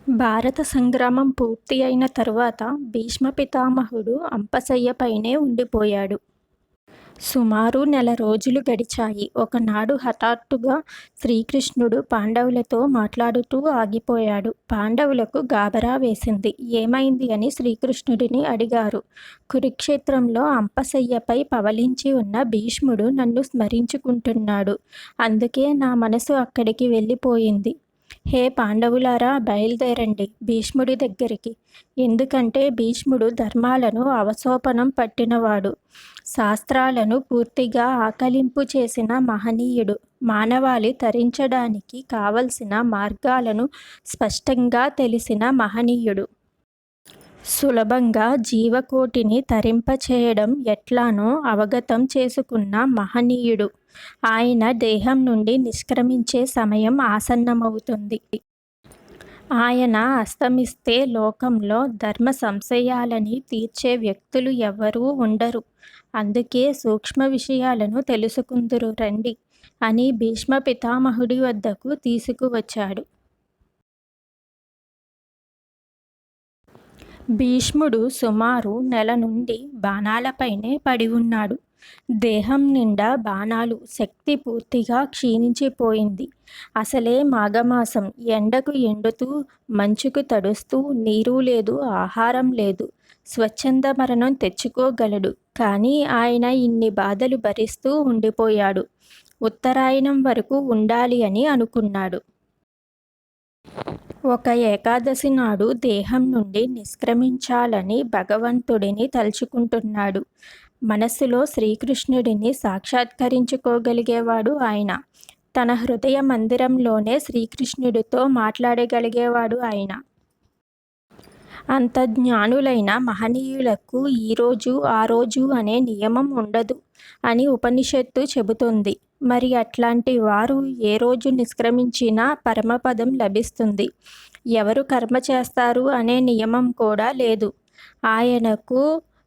భారత సంగ్రామం పూర్తి అయిన తరువాత భీష్మ పితామహుడు అంపశయ్యపైనే ఉండిపోయాడు. సుమారు నెల రోజులు గడిచాయి. ఒకనాడు హఠాత్తుగా శ్రీకృష్ణుడు పాండవులతో మాట్లాడుతూ ఆగిపోయాడు. పాండవులకు గాబరా వేసింది. ఏమైంది అని శ్రీకృష్ణుడిని అడిగారు. కురుక్షేత్రంలో అంపశయ్యపై పవళించి ఉన్న భీష్ముడు నన్ను స్మరించుకుంటున్నాడు. అందుకే నా మనసు అక్కడికి వెళ్ళిపోయింది. హే పాండవులారా, బయలుదేరండి భీష్ముడి దగ్గరికి. ఎందుకంటే భీష్ముడు ధర్మాలను అవసోపనం పట్టినవాడు. శాస్త్రాలను పూర్తిగా ఆకలింపు చేసిన మహనీయుడు. మానవాళి తరించడానికి కావలసిన మార్గాలను స్పష్టంగా తెలిసిన మహనీయుడు. సులభంగా జీవకోటిని తరింపచేయడం ఎట్లానో అవగతం చేసుకున్న మహనీయుడు. ఆయన దేహం నుండి నిష్క్రమించే సమయం ఆసన్నమవుతుంది. ఆయన అస్తమిస్తే లోకంలో ధర్మ సంశయాలని తీర్చే వ్యక్తులు ఎవ్వరూ ఉండరు. అందుకే సూక్ష్మ విషయాలను తెలుసుకుందురు రండి అని భీష్మ పితామహుడి వద్దకు తీసుకువచ్చాడు. భీష్ముడు సుమారు నెల నుండి బాణాలపైనే పడి ఉన్నాడు. దేహం నిండా బాణాలు, శక్తి పూర్తిగా క్షీణించిపోయింది. అసలే మాఘమాసం, ఎండకు ఎండుతూ మంచుకు తడుస్తూ నీరు లేదు, ఆహారం లేదు. స్వచ్ఛంద మరణం తెచ్చుకోగలడు. కానీ ఆయన ఇన్ని బాధలు భరిస్తూ ఉండిపోయాడు. ఉత్తరాయణం వరకు ఉండాలి అని అనుకున్నాడు. ఒక ఏకాదశి నాడు దేహం నుండి నిష్క్రమించాలని భగవంతుడిని తలుచుకుంటున్నాడు. మనస్సులో శ్రీకృష్ణుడిని సాక్షాత్కరించుకోగలిగేవాడు ఆయన. తన హృదయ మందిరంలోనే శ్రీకృష్ణుడితో మాట్లాడగలిగేవాడు ఆయన. అంత జ్ఞానులైన మహనీయులకు ఈరోజు ఆ రోజు అనే నియమం ఉండదు అని ఉపనిషత్తు చెబుతుంది. మరి అట్లాంటి వారు ఏ రోజు నిష్క్రమించినా పరమపదం లభిస్తుంది. ఎవరు కర్మ చేస్తారు అనే నియమం కూడా లేదు. ఆయనకు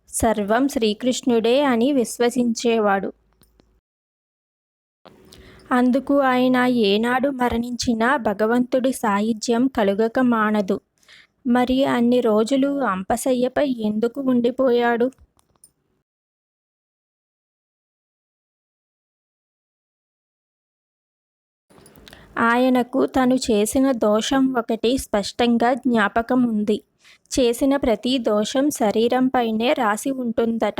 సర్వం శ్రీకృష్ణుడే అని విశ్వసించేవాడు. అందుకు ఆయన ఏనాడు మరణించినా భగవంతుడి సాయుధ్యం కలుగక మానదు. మరి అన్ని రోజులు అంపశయ్యపై ఎందుకు ఉండిపోయాడు? ఆయనకు తను చేసిన దోషం ఒకటి స్పష్టంగా జ్ఞాపకం ఉంది. చేసిన ప్రతి దోషం శరీరంపైనే రాసి ఉంటుందట.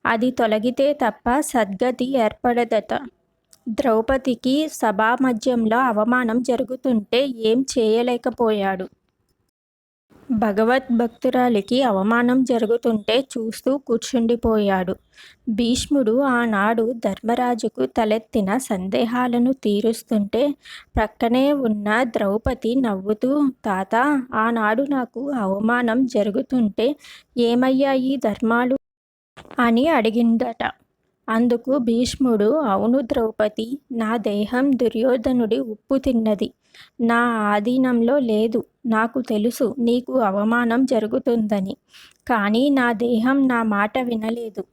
అది తొలగితే తప్ప సద్గతి ఏర్పడదట. ద్రౌపదికి సభామధ్యంలో అవమానం జరుగుతుంటే ఏం చేయలేకపోయాడు. భగవద్భక్తురాలికి అవమానం జరుగుతుంటే చూస్తూ కూర్చుండిపోయాడు. భీష్ముడు ఆనాడు ధర్మరాజుకు తలెత్తిన సందేహాలను తీరుస్తుంటే ప్రక్కనే ఉన్న ద్రౌపది నవ్వుతూ, తాతా, ఆనాడు నాకు అవమానం జరుగుతుంటే ఏమయ్యాయి ధర్మాలు అని అడిగిందట. అందుకు భీష్ముడు, అవును ద్రౌపది, నా దేహం దుర్యోధనుడి ఉప్పు తిన్నది. నా ఆధీనంలో లేదు. నాకు తెలుసు నీకు అవమానం జరుగుతుందని. కానీ నా దేహం నా మాట వినలేదు.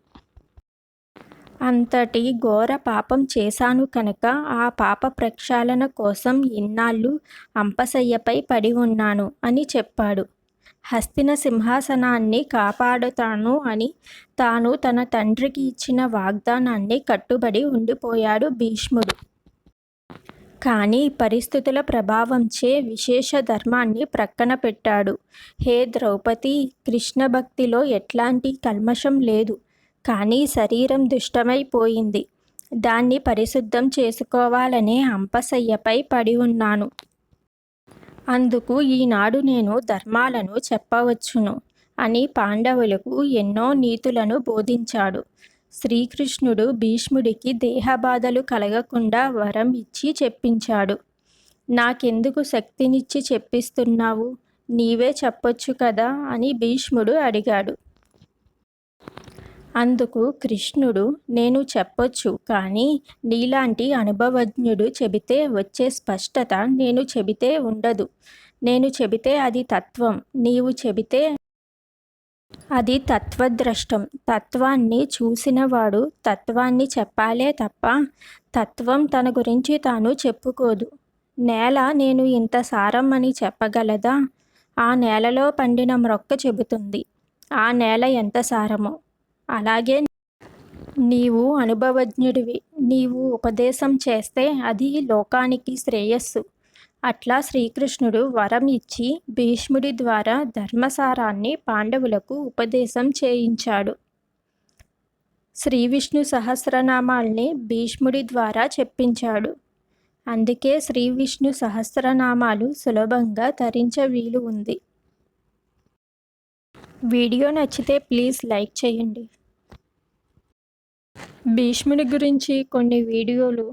అంతటి ఘోర పాపం చేశాను కనుక ఆ పాప ప్రక్షాళన కోసం ఇన్నాళ్ళు అంపశయ్యపై పడి ఉన్నాను అని చెప్పాడు. హస్తిన సింహాసనాన్ని కాపాడుతాను అని తాను తన తండ్రికి ఇచ్చిన వాగ్దానాన్ని కట్టుబడి ఉండిపోయాడు భీష్ముడు. కానీ పరిస్థితుల ప్రభావంచే విశేష ధర్మాన్ని ప్రక్కన పెట్టాడు. హే ద్రౌపది, కృష్ణ భక్తిలో ఎట్లాంటి కల్మషం లేదు. కానీ శరీరం దుష్టమైపోయింది. దాన్ని పరిశుద్ధం చేసుకోవాలనే అంపశయ్యపై పడి ఉన్నాను. అందుకు ఈనాడు నేను ధర్మాలను చెప్పవచ్చును అని పాండవులకు ఎన్నో నీతులను బోధించాడు. శ్రీకృష్ణుడు భీష్ముడికి దేహబాధలు కలగకుండా వరం ఇచ్చి చెప్పించాడు. నాకెందుకు శక్తినిచ్చి చెప్పిస్తున్నావు? నీవే చెప్పొచ్చు కదా అని భీష్ముడు అడిగాడు. అందుకు కృష్ణుడు, నేను చెప్పొచ్చు, కానీ నీలాంటి అనుభవజ్ఞుడు చెబితే వచ్చే స్పష్టత నేను చెబితే ఉండదు. నేను చెబితే అది తత్వం, నీవు చెబితే అది తత్వద్రష్టం. తత్వాన్ని చూసినవాడు తత్వాన్ని చెప్పాలే తప్ప తత్వం తన గురించి తాను చెప్పుకోదు. నేల నేను ఇంత సారం అని చెప్పగలదా? ఆ నేలలో పండిన మొక్క చెబుతుంది ఆ నేల ఎంత సారమో. అలాగే నీవు అనుభవజ్ఞుడివి. నీవు ఉపదేశం చేస్తే అది లోకానికి శ్రేయస్సు. అట్లా శ్రీకృష్ణుడు వరం ఇచ్చి భీష్ముడి ద్వారా ధర్మసారాన్ని పాండవులకు ఉపదేశం చేయించాడు. శ్రీ విష్ణు సహస్రనామాల్ని భీష్ముడి ద్వారా చెప్పించాడు. అందుకే శ్రీ విష్ణు సహస్రనామాలు సులభంగా తరించ వీలు ఉంది. వీడియో నచ్చితే ప్లీజ్ లైక్ చేయండి. భీష్ముడి గురించి కొన్ని వీడియోలు